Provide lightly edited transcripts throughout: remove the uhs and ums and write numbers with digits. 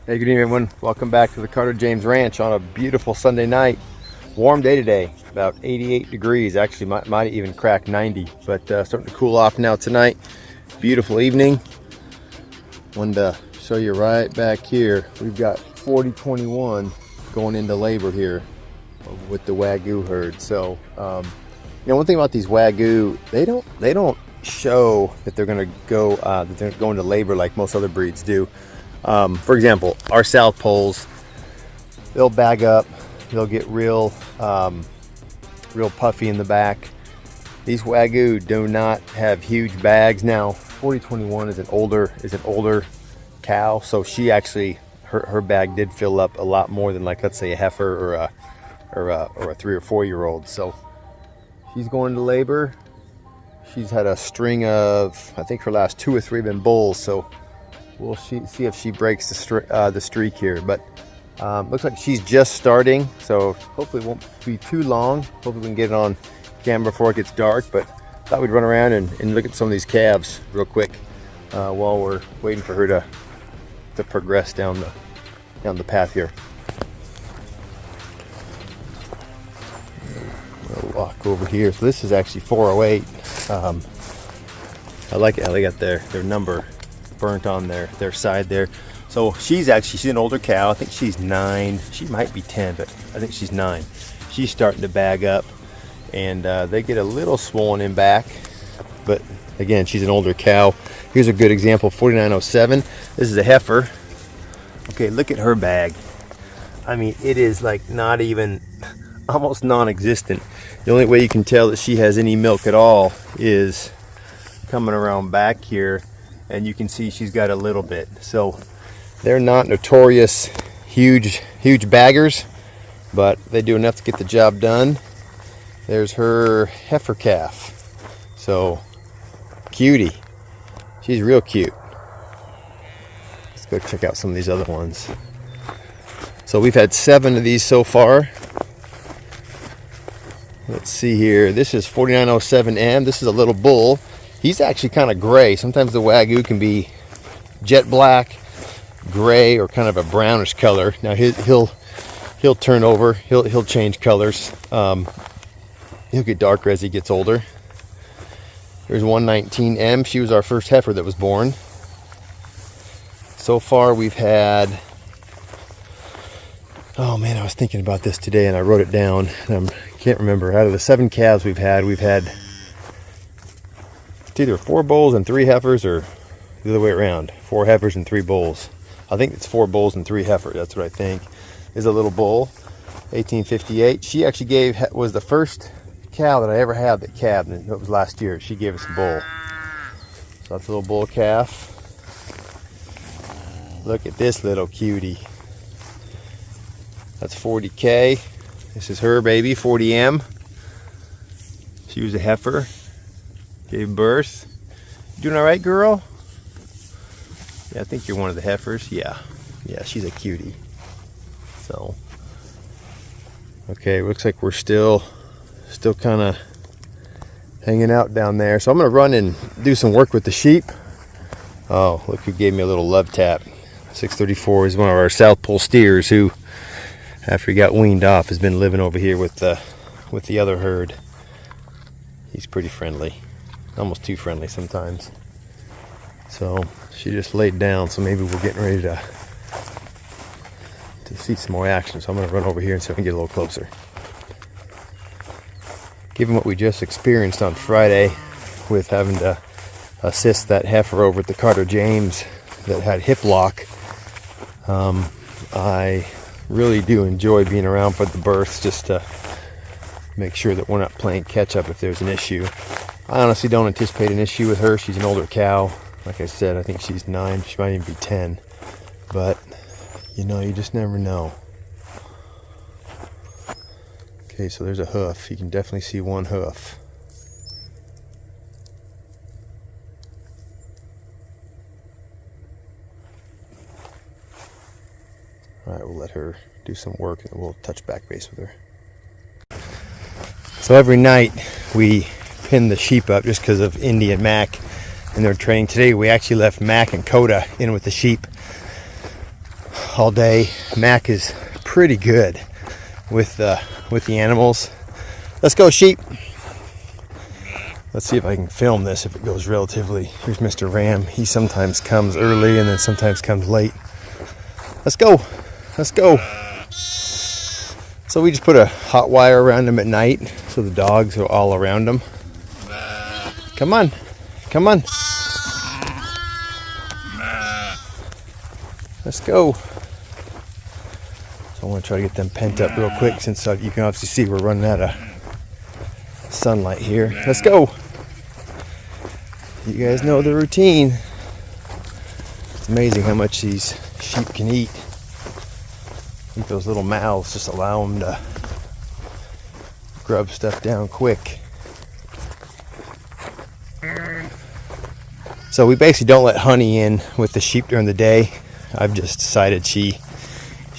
Hey, good evening everyone. Welcome back to the Carter James Ranch on a beautiful Sunday night. Warm day today, about 88 degrees. Actually might even crack 90, but starting to cool off now tonight. Beautiful evening. Wanted to show you right back here. We've got 4021 going into labor here with the Wagyu herd. So, one thing about these Wagyu, they don't show that they're going to go into labor like most other breeds do. For example, our South Poles, they'll bag up, they'll get real puffy in the back. These Wagyu do not have huge bags. Now, 4021 is an older cow, so she actually her bag did fill up a lot more than, like, let's say a heifer or a 3 or 4 year old. So she's going to labor. She's had a string of, I think her last 2 or 3 have been bulls. So we'll see if she breaks the streak here, but looks like she's just starting, so hopefully it won't be too long. Hopefully we can get it on camera before it gets dark, but thought we'd run around and look at some of these calves real quick while we're waiting for her to progress down the path here. We'll walk over here. So this is actually 408. I like it how they got their number burnt on their side there. So she's an older cow. I think she's 9. She might be 10, but I think she's 9. She's starting to bag up, and they get a little swollen in back, but again, she's an older cow. Here's a good example, 4907. This is a heifer. Okay, look at her bag. I mean, it is like not even, almost non-existent. The only way you can tell that she has any milk at all is coming around back here, and you can see she's got a little bit. So they're not notorious huge baggers, but they do enough to get the job done. There's her heifer calf. So cutie, she's real cute. Let's go check out some of these other ones. So we've had 7 of these so far. Let's see here. This is 4907M. This is a little bull. He's actually kind of gray. Sometimes the Wagyu can be jet black, gray, or kind of a brownish color. Now he'll turn over. He'll change colors. He'll get darker as he gets older. Here's 119M. She was our first heifer that was born. So far we've had, oh man, I was thinking about this today and I wrote it down. I can't remember. Out of the 7 calves we've had it's either 4 bulls and 3 heifers, or the other way around, 4 heifers and 3 bulls. I think it's 4 bulls and 3 heifers. That's what I think. Is a little bull, 1858. She actually was the first cow that I ever had that calved, and it was last year. She gave us a bull. So that's a little bull calf. Look at this little cutie. That's 40K. This is her baby, 40M. She was a heifer. Gave birth. You doing all right, girl? Yeah, I think you're one of the heifers. Yeah, she's a cutie. So, okay, looks like we're still kind of hanging out down there. So I'm gonna run and do some work with the sheep. Oh, look who gave me a little love tap. 634 is one of our South Pole steers who, after he got weaned off, has been living over here with the other herd. He's pretty friendly. Almost too friendly sometimes. So she just laid down, so maybe we're getting ready to see some more action. So I'm going to run over here and see if I can get a little closer. Given what we just experienced on Friday with having to assist that heifer over at the Carter James that had hip lock, I really do enjoy being around for the births, just to make sure that we're not playing catch up if there's an issue. I honestly don't anticipate an issue with her. She's an older cow. Like I said, I think she's 9. She might even be 10. But, you just never know. Okay, so there's a hoof. You can definitely see one hoof. All right, we'll let her do some work and we'll touch back base with her. So every night we pin the sheep up just because of Indy and Mac and their training. Today we actually left Mac and Coda in with the sheep. all day. Mac is pretty good with the animals. Let's go, sheep. Let's see if I can film this if it goes relatively. Here's Mr. Ram. He sometimes comes early and then sometimes comes late. Let's go. Let's go. So we just put a hot wire around him at night so the dogs are all around him. Come on. Come on. Let's go. So I want to try to get them pent up real quick since you can obviously see we're running out of sunlight here. Let's go. You guys know the routine. It's amazing how much these sheep can eat. I think those little mouths just allow them to grub stuff down quick. So we basically don't let Honey in with the sheep during the day. I've just decided she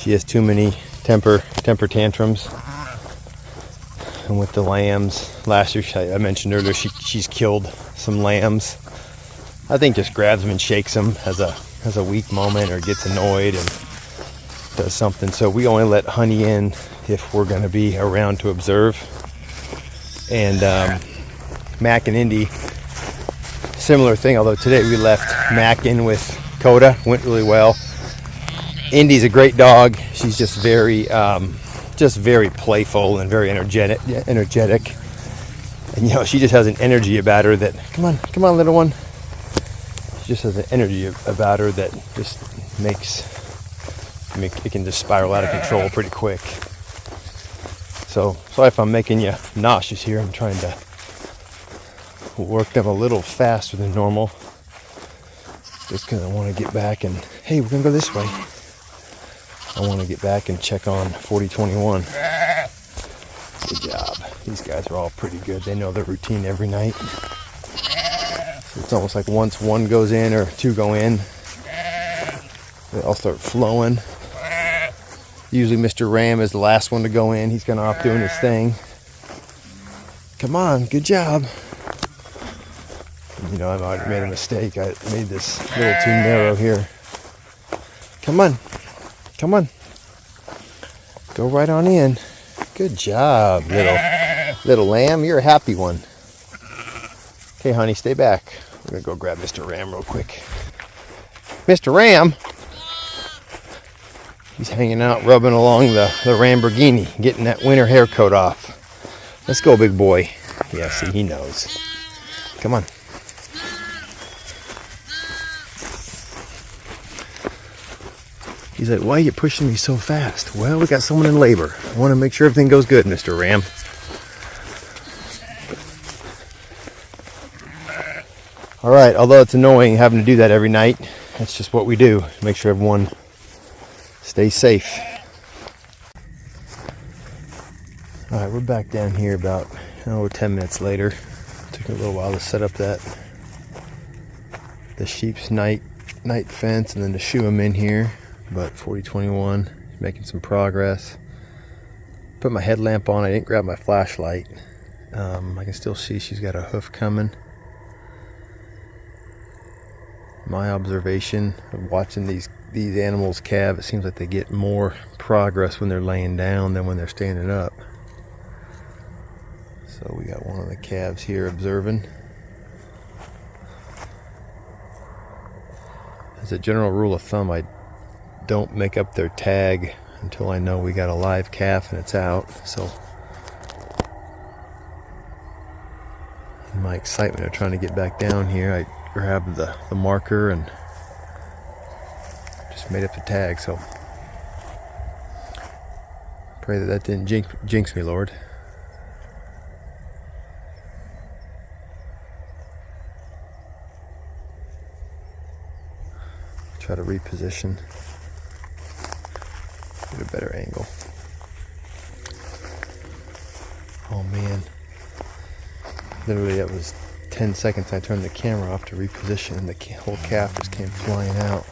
has too many temper tantrums. And with the lambs, last year I mentioned earlier she's killed some lambs. I think just grabs them and shakes them, has a weak moment or gets annoyed and does something. So we only let Honey in if we're going to be around to observe. And Mac and Indy, similar thing. Although today we left Mac in with Coda, went really well. Indy's a great dog. She's just very playful and very energetic. And you know, she just has an energy about her that, come on, little one. She just has an energy about her that just it can just spiral out of control pretty quick. So sorry if I'm making you nauseous here. I'm trying to work them a little faster than normal. Just because I want to get back and, hey, we're going to go this way. I want to get back and check on 4021. Good job. These guys are all pretty good. They know their routine every night. So it's almost like once one goes in or two go in, they all start flowing. Usually Mr. Ram is the last one to go in. He's gone off doing his thing. Come on, good job. You know, I've already made a mistake. I made this a little too narrow here. Come on. Come on. Go right on in. Good job, little lamb. You're a happy one. Okay, Honey, stay back. We're going to go grab Mr. Ram real quick. Mr. Ram? He's hanging out, rubbing along the Lamborghini, getting that winter hair coat off. Let's go, big boy. Yeah, see, he knows. Come on. He's like, why are you pushing me so fast? Well, we got someone in labor. I want to make sure everything goes good, Mr. Ram. All right, although it's annoying having to do that every night, that's just what we do. Make sure everyone stays safe. All right, we're back down here about 10 minutes later. Took a little while to set up the sheep's night fence and then to shoe them in here. But 4021 is making some progress. Put my headlamp on. I didn't grab my flashlight. I can still see she's got a hoof coming. My observation of watching these animals calve, it seems like they get more progress when they're laying down than when they're standing up. So we got one of the calves here observing. As a general rule of thumb, I don't make up their tag until I know we got a live calf and it's out. So in my excitement of trying to get back down here, I grabbed the marker and just made up the tag. So pray that didn't jinx me, Lord. Try to reposition. Get a better angle. Oh man. Literally that was 10 seconds I turned the camera off to reposition and the whole calf just came flying out.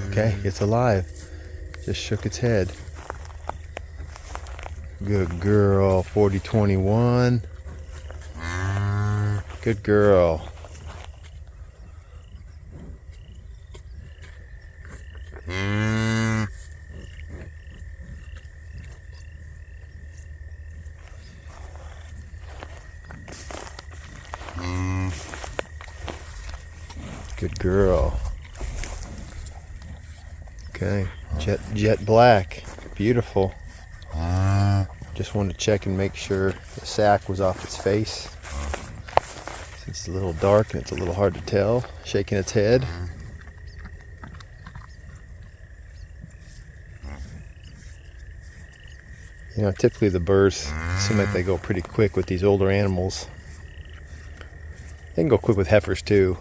Okay, it's alive. Just shook its head. Good girl, 4021. Good girl. Good girl. Okay, jet black, beautiful. Just wanted to check and make sure the sack was off its face. Since it's a little dark and it's a little hard to tell. Shaking its head. You know, typically the births seem like they go pretty quick with these older animals. They can go quick with heifers too,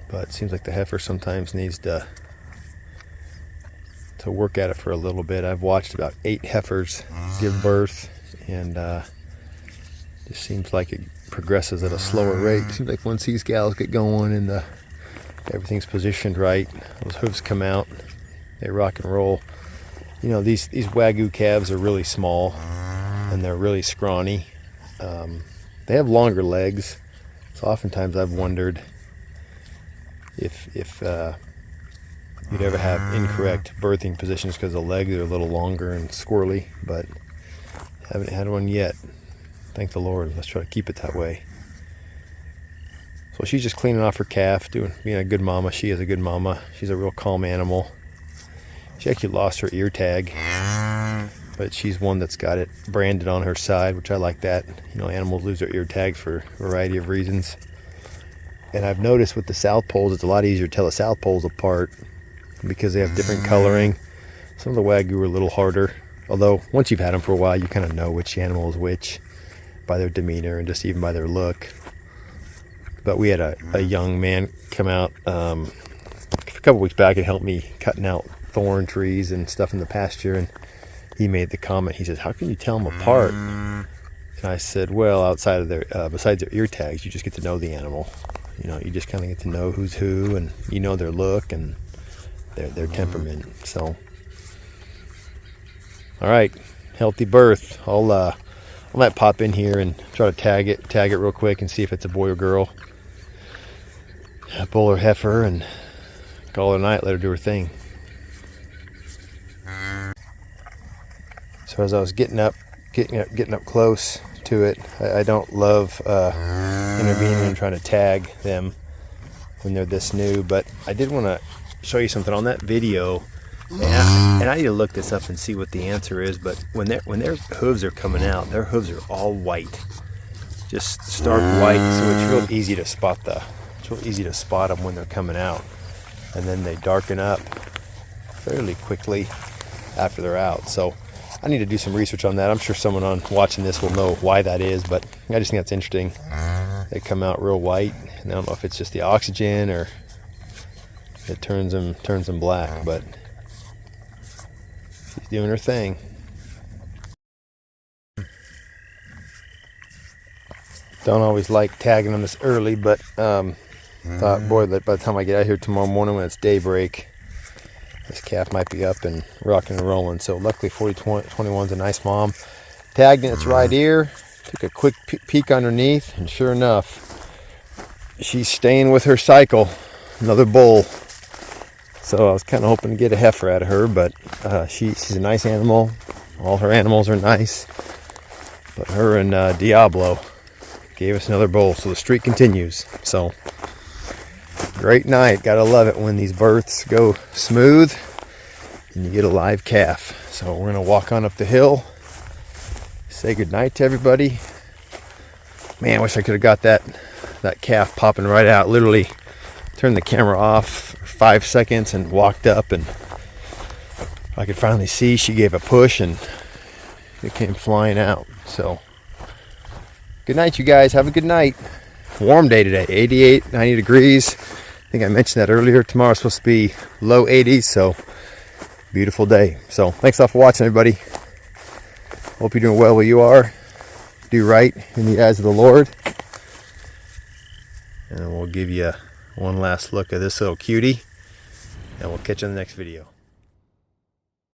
but it seems like the heifer sometimes needs to work at it for a little bit. I've watched about 8 heifers give birth, and just seems like it progresses at a slower rate. It seems like once these gals get going and everything's positioned right, those hooves come out, they rock and roll. You know, these Wagyu calves are really small and they're really scrawny. They have longer legs, so oftentimes I've wondered if you'd ever have incorrect birthing positions because the legs are a little longer and squirrely, but haven't had one yet. Thank the Lord. Let's try to keep it that way. So she's just cleaning off her calf, being a good mama. She is a good mama. She's a real calm animal. She actually lost her ear tag, but she's one that's got it branded on her side, which I like that. You know, animals lose their ear tags for a variety of reasons. And I've noticed with the South Poles, it's a lot easier to tell the South Poles apart because they have different coloring. Some of the Wagyu are a little harder, although once you've had them for a while, you kind of know which animal is which by their demeanor and just even by their look. But we had a young man come out a couple weeks back and help me cutting out thorn trees and stuff in the pasture, and he made the comment, he says, how can you tell them apart? And I said, well, outside of their besides their ear tags, you just get to know the animal. You know, you just kind of get to know who's who, and you know their look and their temperament. So, all right, healthy birth. I might pop in here and try to tag it real quick and see if it's a boy or girl, a bull or heifer, and call it a night. Let her do her thing. So as I was getting up close to it, I don't love intervening and trying to tag them when they're this new, but I did want to show you something on that video, and I need to look this up and see what the answer is. But when their hooves are coming out, their hooves are all white, just stark white, so it's real easy to spot them when they're coming out, and then they darken up fairly quickly after they're out. So I need to do some research on that. I'm sure someone watching this will know why that is, but I just think that's interesting. They come out real white, and I don't know if it's just the oxygen or it turns them black, but she's doing her thing. Don't always like tagging them this early, but thought, boy, that by the time I get out here tomorrow morning when it's daybreak, this calf might be up and rocking and rolling. So luckily 4021's a nice mom. Tagged in its right ear, took a quick peek underneath, and sure enough, she's staying with her cycle. Another bull. So I was kind of hoping to get a heifer out of her, but she's a nice animal. All her animals are nice. But her and Diablo gave us another bull, so the streak continues. So great night. Gotta love it when these births go smooth and you get a live calf. So we're gonna walk on up the hill, say goodnight to everybody. Man, I wish I could have got that calf popping right out. Literally turned the camera off for 5 seconds and walked up, and I could finally see she gave a push and it came flying out. So good night, you guys. Have a good night. Warm day today, 88, 90 degrees. I think I mentioned that earlier. Tomorrow's supposed to be low 80s, so beautiful day. So thanks a lot for watching, everybody. Hope you're doing well where you are. Do right in the eyes of the Lord. And we'll give you one last look at this little cutie, and we'll catch you in the next video.